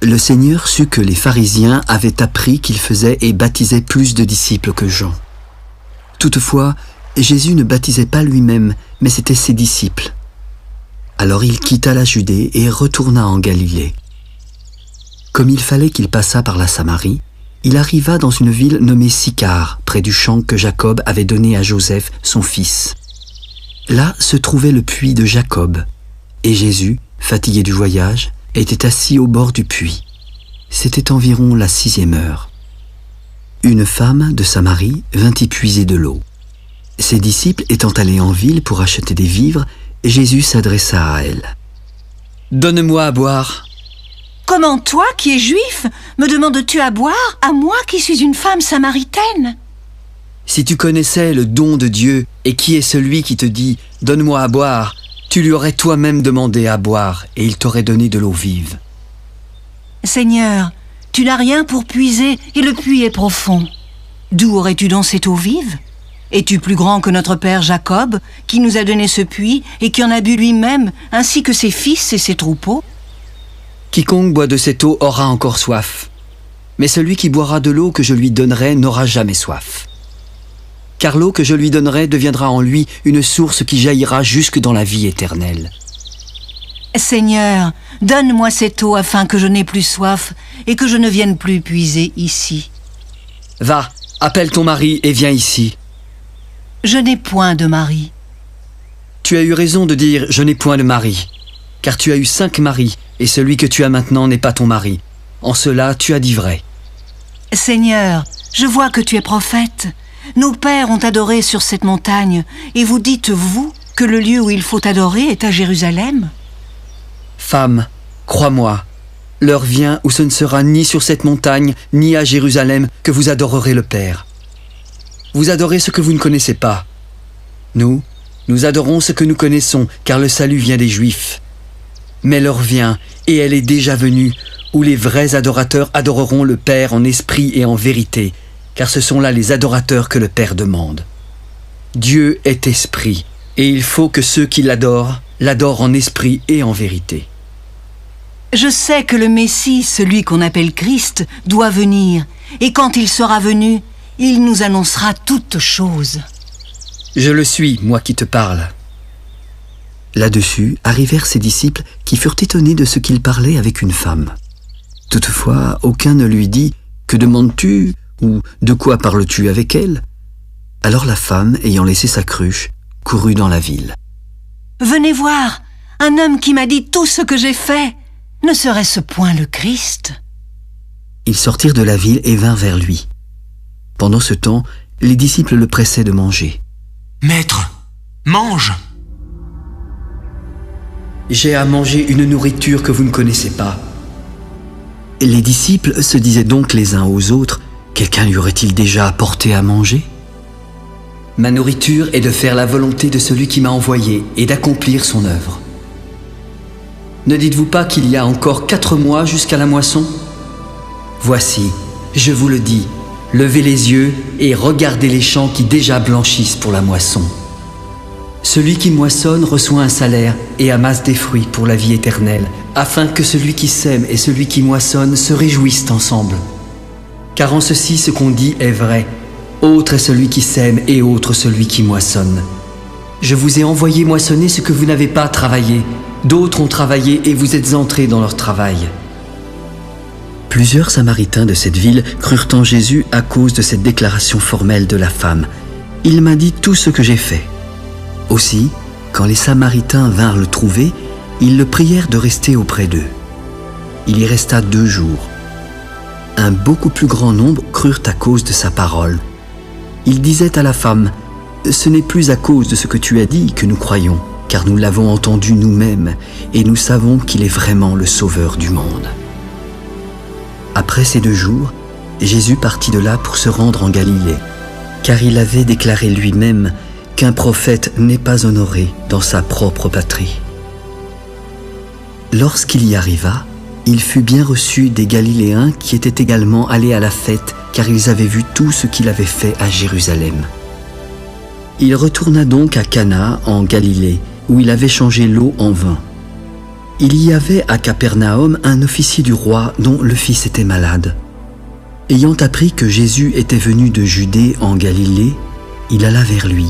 Le Seigneur sut que les pharisiens avaient appris qu'il faisait et baptisait plus de disciples que Jean. Toutefois, Jésus ne baptisait pas lui-même, mais c'étaient ses disciples. Alors il quitta la Judée et retourna en Galilée. Comme il fallait qu'il passât par la Samarie, il arriva dans une ville nommée Sychar, près du champ que Jacob avait donné à Joseph, son fils. Là se trouvait le puits de Jacob, et Jésus, fatigué du voyage, était assis au bord du puits. C'était environ la 6e heure. Une femme de Samarie vint y puiser de l'eau. Ses disciples étant allés en ville pour acheter des vivres, Jésus s'adressa à elle. « Donne-moi à boire. » « Comment toi, qui es juif, me demandes-tu à boire, à moi qui suis une femme samaritaine ?» Si tu connaissais le don de Dieu et qui est celui qui te dit « Donne-moi à boire », tu lui aurais toi-même demandé à boire et il t'aurait donné de l'eau vive. « Seigneur, tu n'as rien pour puiser et le puits est profond. D'où aurais-tu donc cette eau vive ? Es-tu plus grand que notre père Jacob, qui nous a donné ce puits et qui en a bu lui-même, ainsi que ses fils et ses troupeaux ? Quiconque boit de cette eau aura encore soif. Mais celui qui boira de l'eau que je lui donnerai n'aura jamais soif. Car l'eau que je lui donnerai deviendra en lui une source qui jaillira jusque dans la vie éternelle. Seigneur, donne-moi cette eau afin que je n'ai plus soif et que je ne vienne plus puiser ici. Va, appelle ton mari et viens ici. Je n'ai point de mari. Tu as eu raison de dire « je n'ai point de mari », car tu as eu 5 maris, et celui que tu as maintenant n'est pas ton mari. En cela, tu as dit vrai. Seigneur, je vois que tu es prophète. Nos pères ont adoré sur cette montagne, et vous dites, vous, que le lieu où il faut adorer est à Jérusalem ? Femme, crois-moi, l'heure vient où ce ne sera ni sur cette montagne, ni à Jérusalem que vous adorerez le Père. Vous adorez ce que vous ne connaissez pas. Nous adorons ce que nous connaissons, car le salut vient des Juifs. Mais l'heure vient, et elle est déjà venue, où les vrais adorateurs adoreront le Père en esprit et en vérité, car ce sont là les adorateurs que le Père demande. Dieu est esprit, et il faut que ceux qui l'adorent en esprit et en vérité. Je sais que le Messie, celui qu'on appelle Christ, doit venir, et quand il sera venu, il nous annoncera toutes choses. Je le suis, moi qui te parle. Là-dessus arrivèrent ses disciples qui furent étonnés de ce qu'il parlait avec une femme. Toutefois, aucun ne lui dit « Que demandes-tu » ou « De quoi parles-tu avec elle ?» Alors la femme, ayant laissé sa cruche, courut dans la ville. « Venez voir, un homme qui m'a dit tout ce que j'ai fait. Ne serait-ce point le Christ ?» Ils sortirent de la ville et vinrent vers lui. Pendant ce temps, les disciples le pressaient de manger. « Maître, mange !»« J'ai à manger une nourriture que vous ne connaissez pas. » Les disciples se disaient donc les uns aux autres, « Quelqu'un lui aurait-il déjà apporté à manger ?» Ma nourriture est de faire la volonté de celui qui m'a envoyé et d'accomplir son œuvre. Ne dites-vous pas qu'il y a encore 4 mois jusqu'à la moisson ? Voici, je vous le dis, levez les yeux et regardez les champs qui déjà blanchissent pour la moisson. Celui qui moissonne reçoit un salaire et amasse des fruits pour la vie éternelle, afin que celui qui sème et celui qui moissonne se réjouissent ensemble. Car en ceci, ce qu'on dit est vrai. Autre est celui qui sème et autre celui qui moissonne. Je vous ai envoyé moissonner ce que vous n'avez pas travaillé. D'autres ont travaillé et vous êtes entrés dans leur travail. Plusieurs Samaritains de cette ville crurent en Jésus à cause de cette déclaration formelle de la femme. « Il m'a dit tout ce que j'ai fait. » Aussi, quand les Samaritains vinrent le trouver, ils le prièrent de rester auprès d'eux. Il y resta 2 jours. Un beaucoup plus grand nombre crurent à cause de sa parole. Il disait à la femme, « Ce n'est plus à cause de ce que tu as dit que nous croyons, car nous l'avons entendu nous-mêmes, et nous savons qu'il est vraiment le Sauveur du monde. » Après ces 2 jours, Jésus partit de là pour se rendre en Galilée, car il avait déclaré lui-même qu'un prophète n'est pas honoré dans sa propre patrie. Lorsqu'il y arriva, il fut bien reçu des Galiléens qui étaient également allés à la fête, car ils avaient vu tout ce qu'il avait fait à Jérusalem. Il retourna donc à Cana, en Galilée, où il avait changé l'eau en vin. Il y avait à Capernaum un officier du roi dont le fils était malade. Ayant appris que Jésus était venu de Judée en Galilée, il alla vers lui,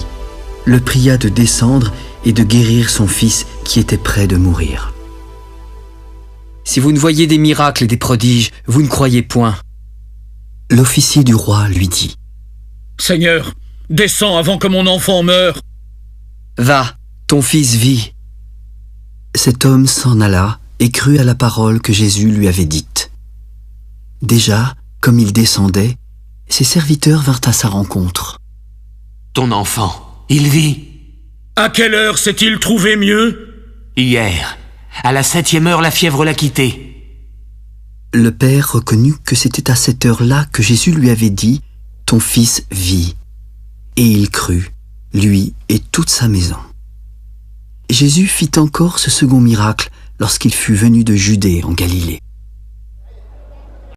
le pria de descendre et de guérir son fils qui était près de mourir. « Si vous ne voyez des miracles et des prodiges, vous ne croyez point. » L'officier du roi lui dit : « Seigneur, descends avant que mon enfant meure. »« Va, ton fils vit. » Cet homme s'en alla et crut à la parole que Jésus lui avait dite. Déjà, comme il descendait, ses serviteurs vinrent à sa rencontre. « Ton enfant, il vit. »« À quelle heure s'est-il trouvé mieux ?»« Hier, à la 7e heure, la fièvre l'a quitté. » Le père reconnut que c'était à cette heure-là que Jésus lui avait dit « Ton fils vit ». Et il crut, lui et toute sa maison. Jésus fit encore ce second miracle lorsqu'il fut venu de Judée en Galilée.